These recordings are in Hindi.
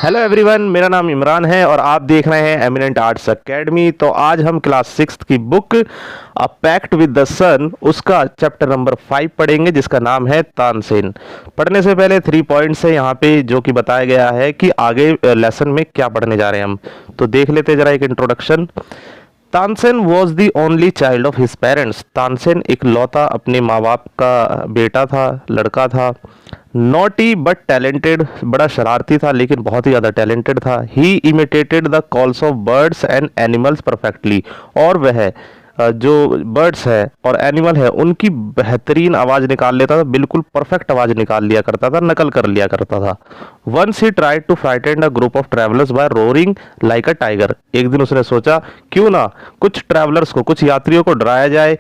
हेलो एवरीवन, मेरा नाम इमरान है और आप देख रहे हैं एमिनेंट आर्ट्स एकेडमी। तो आज हम क्लास 6 की book a pact with the sun उसका चैप्टर नंबर 5 पढ़ेंगे, जिसका नाम है तानसेन। पढ़ने से पहले 3 पॉइंट्स है यहाँ पे जो कि बताया गया है कि आगे लेसन में क्या पढ़ने जा रहे हैं हम। तो देख लेते जरा एक introduction. Tansen was the only child of his parents. Tansen इकलौता अपने माँ बाप का बेटा था, लड़का था। नॉटी बट टैलेंटेड, बड़ा शरारती था लेकिन बहुत ही ज़्यादा टैलेंटेड था। He imitated the calls of birds and animals perfectly, और वह जो बर्ड्स है और एनिमल है उनकी बेहतरीन आवाज़ निकाल लेता था, बिल्कुल परफेक्ट आवाज़ निकाल लिया करता था, नकल कर लिया करता था। Once he tried to frighten a group of travellers by roaring like a tiger. एक दिन उसने सोचा क्यों ना कुछ ट्रैवलर्स को, कुछ यात्रियों को डराया जाए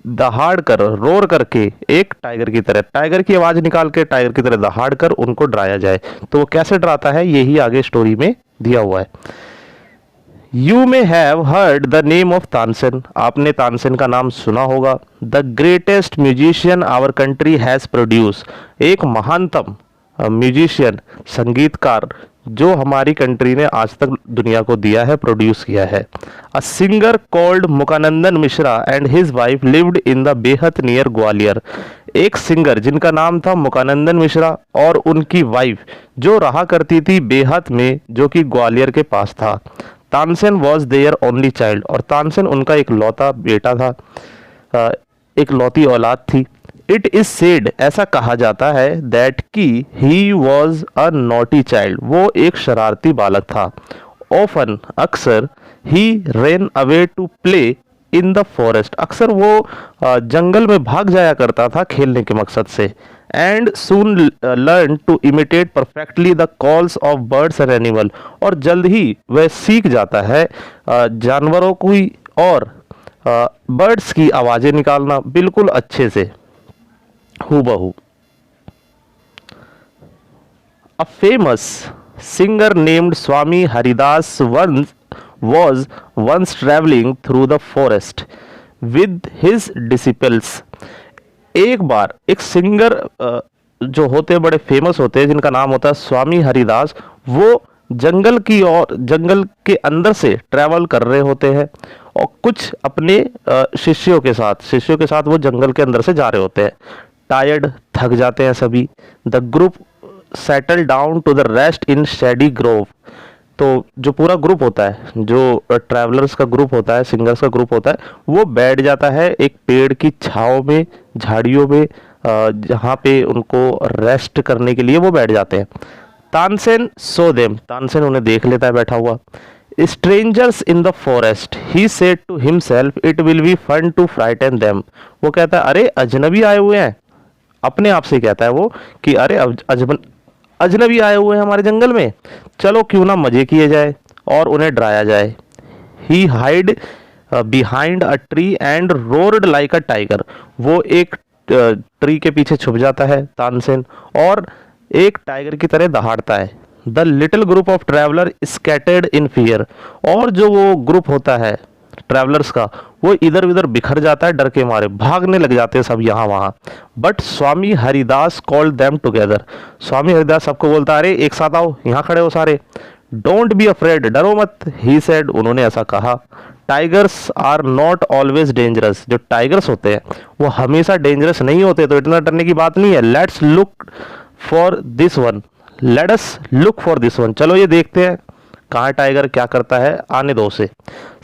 दहाड़ कर, रोर करके, एक टाइगर की तरह, टाइगर की आवाज निकाल के टाइगर की तरह दहाड़ कर उनको डराया जाए। तो वो कैसे डराता है यही आगे स्टोरी में दिया हुआ है। You may have heard the name of Tansen. आपने तानसेन का नाम सुना होगा। The greatest musician our country has produce. एक महानतम म्यूजिशियन, संगीतकार जो हमारी कंट्री ने आज तक दुनिया को दिया है, प्रोड्यूस किया है। A singer called Mukanandan Mishra and his wife lived in the Behat near Gwalior. एक सिंगर जिनका नाम था मुकानंदन मिश्रा और उनकी वाइफ जो रहा करती थी बेहत में, जो कि ग्वालियर के पास था। Tansen was there only child, और तानसेन उनका एक लौता बेटा था, एक लौती औलाद थी। इट इज सेड, ऐसा कहा जाता है, दैट कि he was a naughty child, वो एक शरारती बालक था। ऑफन, अक्सर, he ran away to play in the forest, अक्सर वो जंगल में भाग जाया करता था खेलने के मकसद से। And soon learn to imitate perfectly the calls of birds and animal, और जल्द ही वह सीख जाता है जानवरों की और बर्ड्स की आवाज़ें निकालना बिल्कुल अच्छे से, हूबहू। A famous singer named Swami Haridas was once traveling through the forest with his disciples. एक बार एक सिंगर जो होते हैं, बड़े फेमस होते हैं, जिनका नाम होता है स्वामी हरिदास, वो जंगल की और जंगल के अंदर से ट्रैवल कर रहे होते हैं और कुछ अपने शिष्यों के साथ वो जंगल के अंदर से जा रहे होते हैं। टायर्ड, थक जाते हैं सभी। The group settle down to the rest in shady grove. तो जो पूरा ग्रुप होता है, जो ट्रैवलर्स का ग्रुप होता है, सिंगर्स का ग्रुप होता है, वो बैठ जाता है एक पेड़ की छांव में, झाड़ियों में, जहाँ पे उनको रेस्ट करने के लिए वो बैठ जाते हैं। तानसेन सो देम, तानसेन उन्हें देख लेता है बैठा हुआ। Strangers in the forest, he said to himself, it will be fun to frighten them. वो कहता है अरे अजनबी आए हुए हैं, अपने आप से कहता है वो कि अरे अजनबी आए हुए हैं हमारे जंगल में, चलो क्यों ना मजे किए जाए और उन्हें डराया जाए। He hide behind a tree and roared like a tiger. वो एक ट्री के पीछे छुप जाता है तानसेन और एक टाइगर की तरह दहाड़ता है। The little group of traveller scattered in fear, और जो वो ग्रुप होता है ट्रैवलर्स का, वो इधर उधर बिखर जाता है, डर के मारे भागने लग जाते हैं सब यहाँ वहाँ। But Swami Haridas called them together. Swami Haridas सबको बोलता है अरे एक साथ आओ, यहाँ खड़े हो सारे। डोंट बी अफ्रेड, डरो मत, ही सेड, उन्होंने ऐसा कहा। Tigers are not always dangerous, जो टाइगर्स होते हैं वो हमेशा डेंजरस नहीं होते, तो इतना डरने की बात नहीं है। Let's look for this one, let us look for this one, चलो ये देखते हैं कहाँ टाइगर क्या करता है, आने दो उसे।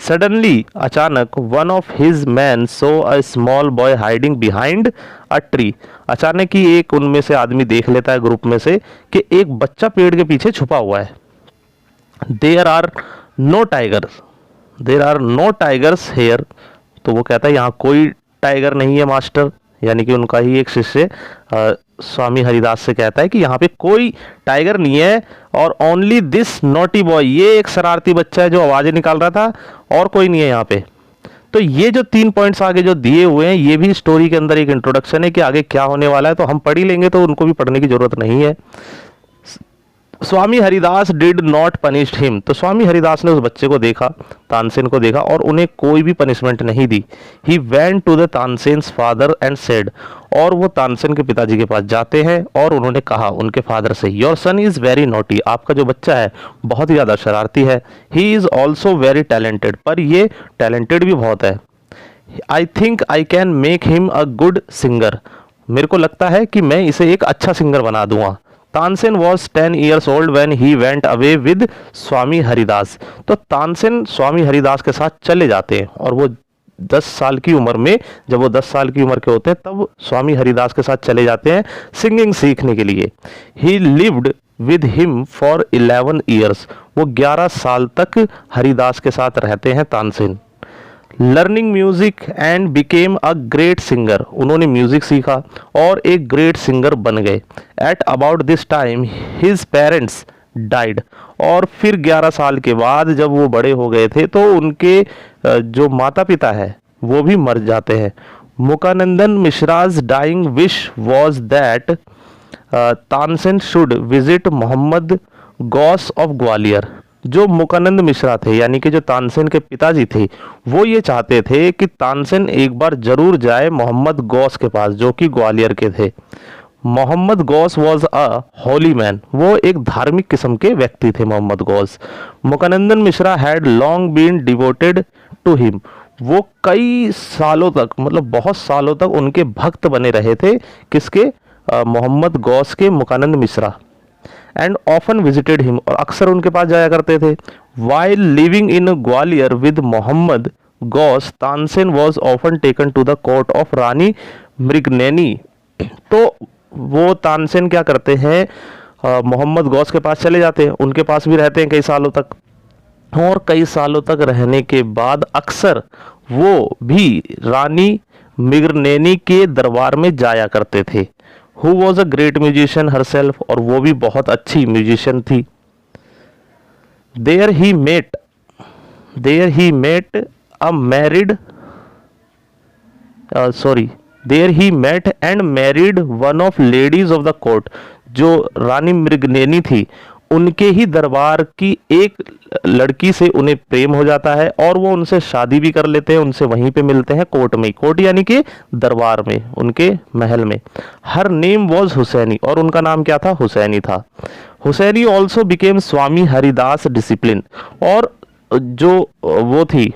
सडनली, अचानक, one of his man so a small boy hiding behind a tree. अचानक ही एक उनमें से आदमी देख लेता है ग्रुप में से कि एक बच्चा पेड़ के पीछे छुपा हुआ है। There are no tigers, there are no tigers here. तो वो कहता है यहाँ कोई टाइगर नहीं है मास्टर, यानी कि उनका ही एक शिष्य स्वामी हरिदास से कहता है कि यहाँ पे कोई टाइगर नहीं है, और ओनली दिस नॉटी बॉय, ये एक शरारती बच्चा है जो आवाजें निकाल रहा था, और कोई नहीं है यहाँ पे। तो ये जो 3 पॉइंट्स आगे जो दिए हुए हैं, ये भी स्टोरी के अंदर एक इंट्रोडक्शन है कि आगे क्या होने वाला है, तो हम पढ़ ही लेंगे, तो उनको भी पढ़ने की जरूरत नहीं है। Swami Haridas did not punish him, तो स्वामी हरिदास ने उस बच्चे को देखा, तानसेन को देखा, और उन्हें कोई भी पनिशमेंट नहीं दी। He went to the Tansen's father and said, और वो तानसेन के पिताजी के पास जाते हैं और उन्होंने कहा उनके फादर से, your son is very naughty, आपका जो बच्चा है बहुत ही ज़्यादा शरारती है। He is also very talented, पर ये टैलेंटेड भी बहुत है। I think I can make him a good singer, मेरे को लगता है कि मैं इसे एक अच्छा सिंगर बना दूंगा। Tansen was 10 years old when he went away with स्वामी हरिदास। तो तानसेन स्वामी हरिदास के साथ चले जाते हैं और वो 10 साल की उम्र में, जब वो 10 साल की उम्र के होते हैं तब स्वामी हरिदास के साथ चले जाते हैं सिंगिंग सीखने के लिए। ही lived with him for 11 years, वो 11 साल तक हरिदास के साथ रहते हैं Tansen. Learning music and became a great singer, उन्होंने म्यूजिक सीखा और एक ग्रेट सिंगर बन गए। At about this time his parents died, और फिर 11 साल के बाद जब वो बड़े हो गए थे तो उनके जो माता पिता है वो भी मर जाते हैं। Mukanandan Mishra's dying wish was that Tansen should visit Mohammad Ghaus of Gwalior. जो मुकानंद मिश्रा थे यानी कि जो तानसेन के पिताजी थे, वो ये चाहते थे कि तानसेन एक बार जरूर जाए मोहम्मद गौस के पास जो कि ग्वालियर के थे। Mohammad Ghaus was a holy man, वो एक धार्मिक किस्म के व्यक्ति थे Mohammad Ghaus. Mukanandan Mishra had long been devoted to him, वो कई सालों तक, मतलब बहुत सालों तक उनके भक्त बने रहे थे। किसके? मोहम्मद गौस के, Mukanand Mishra. And often visited him, और अक्सर उनके पास जाया करते थे। While living in Gwalior with Mohammad Ghaus, Tansen was often taken to the court of Rani Mrignayani. तो वो तानसेन क्या करते हैं, मोहम्मद गौस के पास चले जाते हैं, उनके पास भी रहते हैं कई सालों तक, और कई सालों तक रहने के बाद अक्सर वो भी रानी मृगनैनी के दरबार में जाया करते थे। Who was a great musician herself, और वो भी बहुत अच्छी म्यूजिशियन थी। There he met a married there he met and married one of ladies of the court, जो रानी मृगनैनी थी उनके ही दरबार की एक लड़की से उन्हें प्रेम हो जाता है और वो उनसे शादी भी कर लेते हैं, उनसे वहीं पे मिलते हैं कोर्ट में, कोर्ट यानी कि दरबार में, उनके महल में। हर नेम वॉज हुसैनी, और उनका नाम क्या था? हुसैनी था। हुसैनी ऑल्सो बिकेम स्वामी हरिदास डिसिप्लिन, और जो वो थी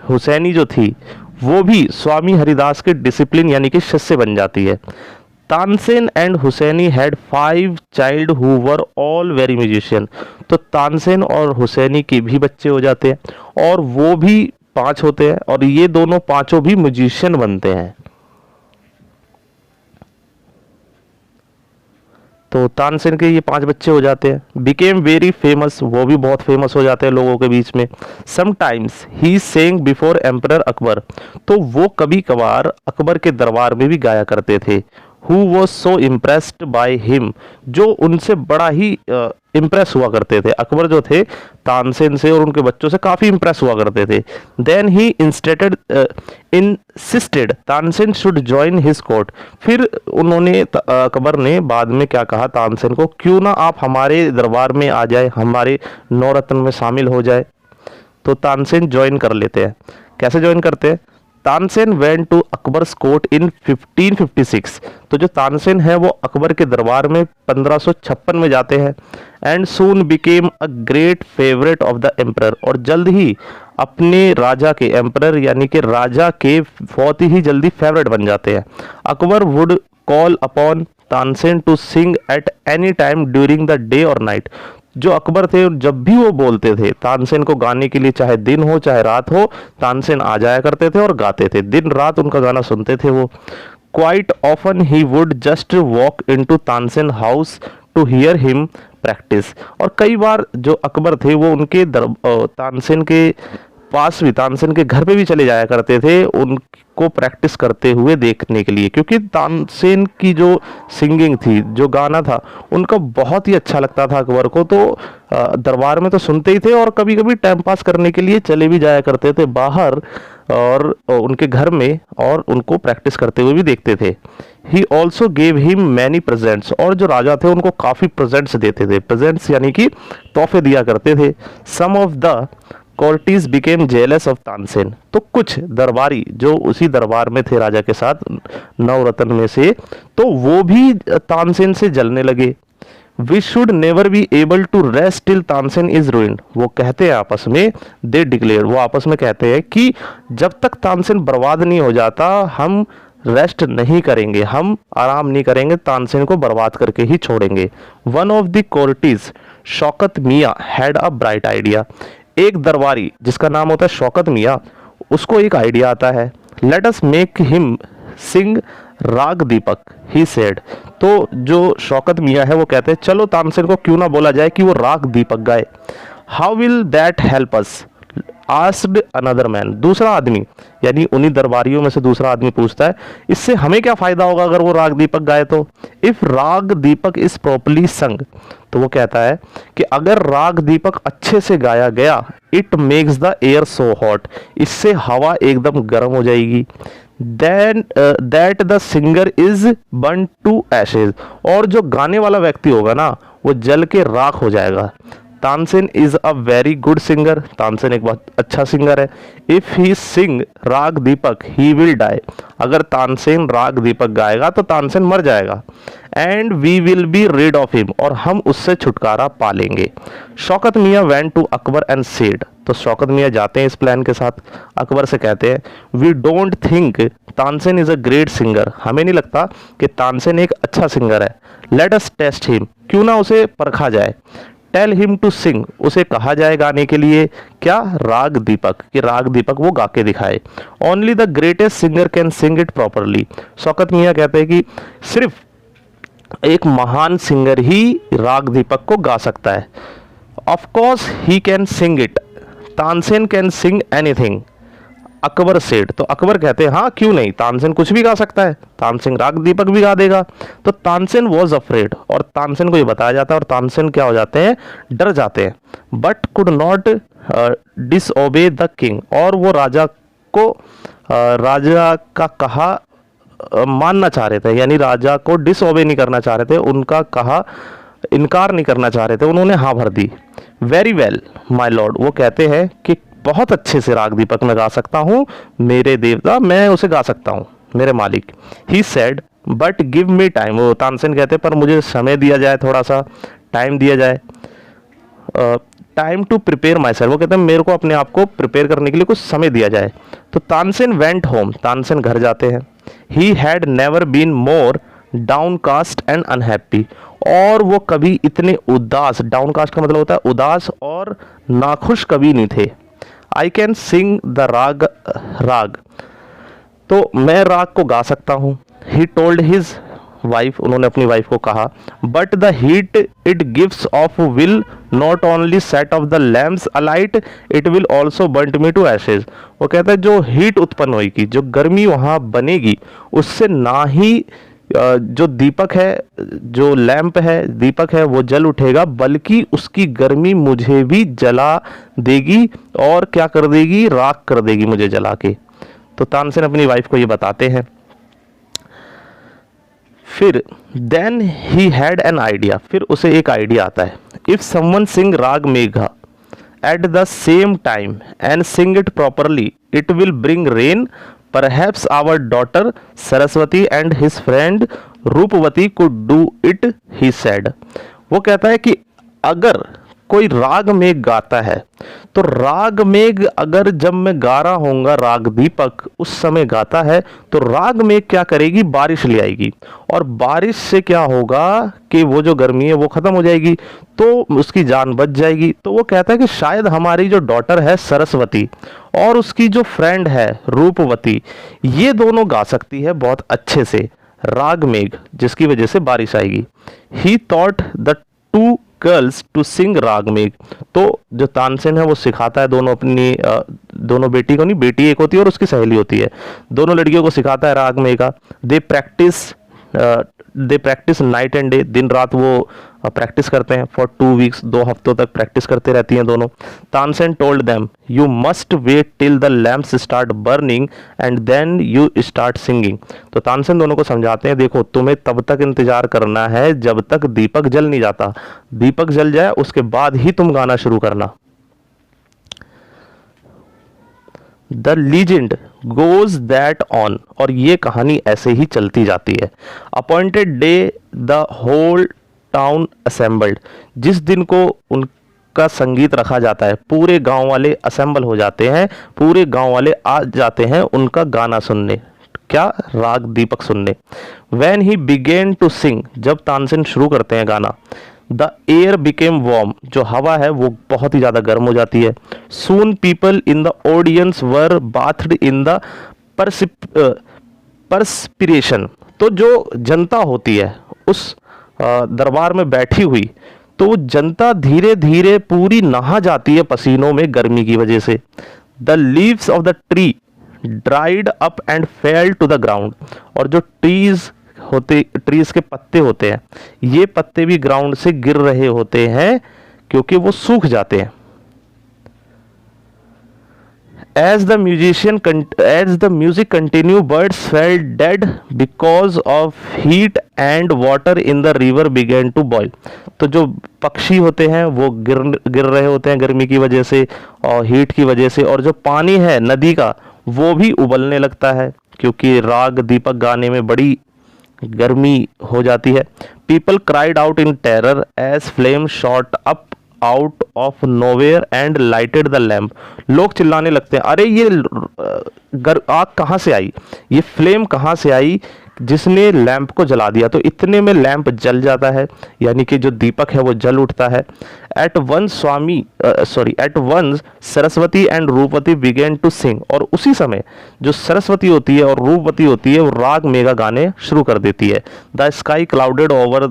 हुसैनी जो थी वो भी स्वामी हरिदास के डिसिप्लिन यानी कि शिष्य बन जाती है। Tansen and Husaini had 5 child who were all very musician, तो तानसेन और हुसैनी के भी बच्चे हो जाते हैं और वो भी 5 होते हैं, और ये दोनों पांचों भी म्यूजिशियन बनते हैं। तो तानसेन के ये 5 बच्चे हो जाते हैं। बिकेम वेरी फेमस, वो भी बहुत फेमस हो जाते हैं लोगों के बीच में। Sometimes he sang before emperor Akbar, तो वो कभी कभार अकबर के दरबार में भी गाया करते थे। Who was so impressed by him, जो उनसे बड़ा ही इम्प्रेस हुआ करते थे। अकबर जो थे तानसेन से और उनके बच्चों से काफ़ी इम्प्रेस हुआ करते थे। Then he insisted Tansen should join his court, फिर उन्होंने अकबर ने बाद में क्या कहा तानसेन को, क्यों ना आप हमारे दरबार में आ जाए, हमारे नौरत्न में शामिल हो जाए। तो तानसेन ज्वाइन कर लेते हैं। कैसे ज्वाइन करते हैं? Tansen went to Akbar's court in 1556, तो जो तानसेन है वो अकबर के दरबार में 1556 में जाते हैं। And soon became a great favourite of the emperor, और जल्द ही अपने राजा के, एम्परर यानी कि राजा के बहुत ही जल्दी फेवरेट बन जाते हैं। Akbar would call upon Tansen to sing at any time during the day और नाइट, जो अकबर थे जब भी वो बोलते थे तानसेन को गाने के लिए, चाहे दिन हो चाहे रात हो, तानसेन आ जाया करते थे और गाते थे, दिन रात उनका गाना सुनते थे वो। Quite often he would just walk into Tansen house to hear him practise, और कई बार जो अकबर थे वो उनके तानसेन के पास भी, तानसेन के घर पे भी चले जाया करते थे उनको प्रैक्टिस करते हुए देखने के लिए, क्योंकि तानसेन की जो सिंगिंग थी, जो गाना था, उनका बहुत ही अच्छा लगता था अकबर को। तो दरबार में तो सुनते ही थे और कभी कभी टाइम पास करने के लिए चले भी जाया करते थे बाहर और उनके घर में, और उनको प्रैक्टिस करते हुए भी देखते थे। He also gave him many presents, और जो राजा थे उनको काफ़ी प्रेजेंट्स देते थे। प्रेजेंट्स यानी कि तोहफे दिया करते थे। Some of the courtiers became jealous of Tansen. तो कुछ दरबारी जो उसी दरबार में थे राजा के साथ, नवरत्न में से, तो वो भी तानसेन से जलने लगे। We should never be able to rest till Tansen is ruined. वो कहते हैं आपस में, दे डिक्लेयर, वो आपस में कहते हैं कि जब तक तानसेन बर्बाद नहीं हो जाता हम रेस्ट नहीं करेंगे, हम आराम नहीं करेंगे, तानसेन को बर्बाद करके ही छोड़ेंगे। One of the Cortés Shaukat मियाँ हैड अ ब्राइट आइडिया। एक दरबारी जिसका नाम होता है शौकत मियाँ, उसको एक आइडिया आता है। लेट अस मेक हिम सिंग राग दीपक, ही सेड। तो जो शौकत मियाँ है वो कहते हैं चलो तानसेन को क्यों ना बोला जाए कि वो राग दीपक गाए। How will that help us, asked another man. दूसरा आदमी, यानी उन्हीं दरबारियों में से दूसरा आदमी पूछता है इससे हमें क्या फायदा होगा अगर वो राग दीपक गाए तो। इफ राग दीपक इज प्रॉपरली संग, तो वो कहता है कि अगर राग दीपक अच्छे से गाया गया, it makes the air so hot, इससे हवा एकदम गर्म हो जाएगी। Then that the singer is burn to ashes, और जो गाने वाला व्यक्ति होगा ना वो जल के राख हो जाएगा। Tansen is a very good singer, Tansen एक बहुत अच्छा सिंगर है। इफ ही सिंग राग दीपक ही विल डाई, अगर तानसेन राग दीपक गाएगा तो तानसेन मर जाएगा। And we will be rid of him, और हम उससे छुटकारा पा लेंगे। Shaukat Miyan went to Akbar and said, तो शौकत मियाँ जाते हैं इस प्लान के साथ, अकबर से कहते हैं we don't think Tansen is a great singer, हमें नहीं लगता कि तानसेन एक अच्छा सिंगर है। लेट अस टेस्ट हिम, क्यों ना उसे परखा जाए। टेल हिम टू सिंग, उसे कहा जाए गाने के लिए क्या, राग दीपक, कि राग दीपक वो गा के दिखाए। Only the greatest singer can sing it properly. Shaukat मियाँ कहते हैं कि सिर्फ एक महान सिंगर ही राग दीपक को गा सकता है। Of course he can sing it, Tansen can sing anything, Akbar said. तो अकबर कहते हैं हाँ क्यों नहीं, तानसेन कुछ भी गा सकता है, तानसेन राग दीपक भी गा देगा। तो तानसेन वॉज अफ्रेड, और तानसेन को ये बताया जाता है और तानसेन क्या हो जाते हैं, डर जाते हैं। But could not disobey the king, और वो राजा को राजा का कहा मानना चाह रहे थे, यानी राजा को डिसओबे नहीं करना चाह रहे थे, उनका कहा इनकार नहीं करना चाह रहे थे, उन्होंने हाँ भर दी। वेरी वेल माय लॉर्ड, वो कहते हैं कि बहुत अच्छे से राग दीपक मैं गा सकता हूँ, मेरे देवता, मैं उसे गा सकता हूँ मेरे मालिक। He said but give me time, वो तानसेन कहते पर मुझे समय दिया जाए, थोड़ा सा टाइम दिया जाए। Time to prepare myself, वो कहते हैं मेरे को अपने आप को प्रिपेयर करने के लिए कुछ समय दिया जाए। तो तानसेन वेंट होम, तानसेन घर जाते हैं। He had never been more downcast and unhappy, और वो कभी इतने उदास, डाउनकास्ट का मतलब होता है उदास, और नाखुश कभी नहीं थे। आई कैन सिंग द राग, तो मैं राग को गा सकता हूँ। ही टोल्ड हिज वाइफ, उन्होंने अपनी वाइफ को कहा। But the heat it gives off will not only set off the lamps alight, it will also burn me to ashes. वो कहता है जो हीट उत्पन्न होगी, जो गर्मी वहाँ बनेगी, उससे ना ही जो दीपक है, जो लैंप है, दीपक है, वो जल उठेगा, बल्कि उसकी गर्मी मुझे भी जला देगी, और क्या कर देगी, राख कर देगी मुझे जला के। तो तानसेन अपनी वाइफ को ये बताते हैं। फिर then he had an idea, फिर उसे एक आइडिया आता है। इफ समवन सिंग राग Megha at the same time and sing it properly, it will bring rain, perhaps our daughter Saraswati and his friend रूपवती could do it, he said। वो कहता है कि अगर कोई राग मेघ गाता है, तो राग मेघ अगर जब मैं गा रहा होऊंगा, राग दीपक उस समय गाता है, तो राग मेघ क्या करेगी, बारिश ले आएगी, और बारिश से क्या होगा कि वो जो गर्मी है वो खत्म हो जाएगी, तो उसकी जान बच जाएगी। तो वो कहता है कि शायद हमारी जो डॉटर है सरस्वती और उसकी जो फ्रेंड है रूपवती, ये दोनों गा सकती है बहुत अच्छे से राग मेघ, जिसकी वजह से बारिश आएगी। He thought the two girls to sing raag Megh, तो जो तानसेन है वो सिखाता है दोनों अपनी दोनों बेटी को, नहीं बेटी एक होती है और उसकी सहेली होती है, दोनों लड़कियों को सिखाता है राग मेघ का। They practice night and day, दिन रात वो प्रैक्टिस करते हैं। फॉर 2 वीक्स, 2 हफ्तों तक प्रैक्टिस करते रहती हैं दोनों। Tansen told them you must wait till the lamps start burning and then you start singing. तो तानसेन दोनों को समझाते हैं देखो तुम्हें तब तक इंतजार करना है जब तक दीपक जल नहीं जाता, दीपक जल जाए उसके बाद ही तुम गाना शुरू करना। The legend goes that on, और ये कहानी ऐसे ही चलती जाती है। Appointed day the whole town assembled, जिस दिन को उनका संगीत रखा जाता है, पूरे गांव वाले असेंबल हो जाते हैं, पूरे गांव वाले आ जाते हैं उनका गाना सुनने, क्या, राग दीपक सुनने। When he began to sing, जब तानसेन शुरू करते हैं गाना, द एयर बिकेम वार्म, जो हवा है वो बहुत ही ज़्यादा गर्म हो जाती है। Soon people in the audience were bathed in the perspiration, तो जो जनता होती है उस दरबार में बैठी हुई, तो वो जनता धीरे धीरे पूरी नहा जाती है पसीनों में गर्मी की वजह से। The leaves of the tree dried up and fell to the ground, और जो ट्रीज के पत्ते होते हैं, ये पत्ते भी ग्राउंड से गिर रहे होते हैं क्योंकि वो सूख जाते हैं। As the music continued, birds fell dead because of heat and water in the river began to boil. तो जो पक्षी होते हैं वो गिर रहे होते हैं गर्मी की वजह से और हीट की वजह से, और जो पानी है नदी का वो भी उबलने लगता है क्योंकि राग दीपक गाने में बड़ी गर्मी हो जाती है। People cried out in terror as flames shot up out of nowhere and lighted the lamp, लोग चिल्लाने लगते हैं, अरे ये आग कहाँ से आई, ये फ्लेम कहाँ से आई जिसने लैंप को जला दिया। तो इतने में लैंप जल जाता है, यानी कि जो दीपक है वो जल उठता है। At once Saraswati and Rupvati began to sing, और उसी समय जो सरस्वती होती है और रूपवती होती है वो राग मेगा गाने शुरू कर देती है। The sky clouded over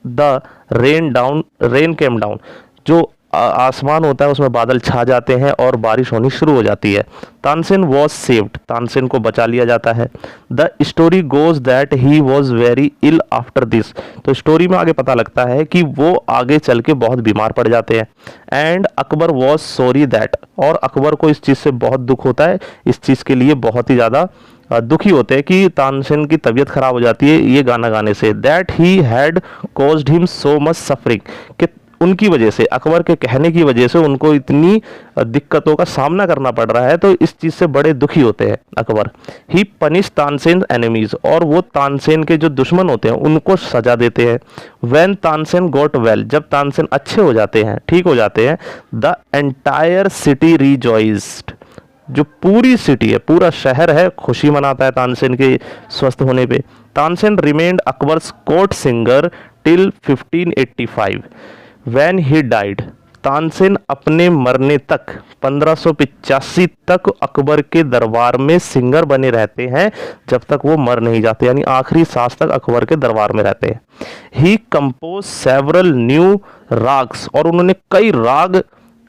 the rain came down, जो आसमान होता है उसमें बादल छा जाते हैं और बारिश होनी शुरू हो जाती है। तानसेन वॉज सेव्ड, तानसेन को बचा लिया जाता है। The story goes that he was very ill after this, तो स्टोरी में आगे पता लगता है कि वो आगे चल के बहुत बीमार पड़ जाते हैं। And Akbar was sorry that, और अकबर को इस चीज़ से बहुत दुख होता है, इस चीज़ के लिए बहुत ही ज़्यादा दुखी होते हैं कि तानसेन की तबीयत खराब हो जाती है ये गाना गाने से। That he had caused him so much suffering, कि उनकी वजह से, अकबर के कहने की वजह से उनको इतनी दिक्कतों का सामना करना पड़ रहा है, तो इस चीज़ से बड़े दुखी होते हैं अकबर। ही पनिश तानसेन एनिमीज, और वो तानसेन के जो दुश्मन होते हैं उनको सजा देते हैं। व्हेन तानसेन गॉट वेल, जब तानसेन अच्छे हो जाते हैं, ठीक हो जाते हैं, द एंटायर सिटी रिजॉइस्ड, जो पूरी सिटी है, पूरा शहर है, खुशी मनाता है तानसेन के स्वस्थ होने पे। Tansen remained Akbar's court singer till 1585। When he died, Tansen अपने मरने तक 1585 तक अकबर के दरबार में सिंगर बने रहते हैं, जब तक वो मर नहीं जाते, यानी आखिरी सांस तक अकबर के दरबार में रहते हैं। ही कंपोज सेवरल न्यू राग्स, और उन्होंने कई राग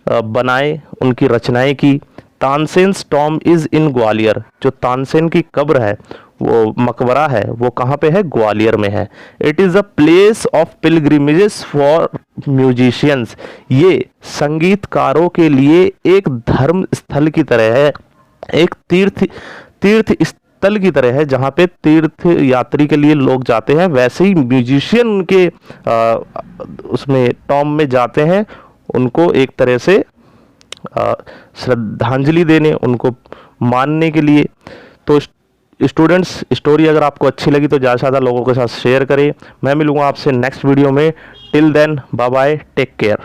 बनाए, उनकी रचनाएं की। Tansen Tom is in Gwalior, जो तानसेन की कब्र है, वो मकबरा है, वो कहाँ पे है, ग्वालियर में है। It is a place of pilgrimages for musicians, ये संगीतकारों के लिए एक धर्म स्थल की तरह है, एक तीर्थ स्थल की तरह है, जहाँ पे तीर्थ यात्री के लिए लोग जाते हैं, वैसे ही म्यूजिशियन उनके उसमें टॉम में जाते हैं, उनको एक तरह से श्रद्धांजलि देने, उनको मानने के लिए। तो स्टूडेंट्स, स्टोरी अगर आपको अच्छी लगी तो ज़्यादा से ज़्यादा लोगों के साथ शेयर करें। मैं मिलूंगा आपसे नेक्स्ट वीडियो में। Till then, bye bye, take care.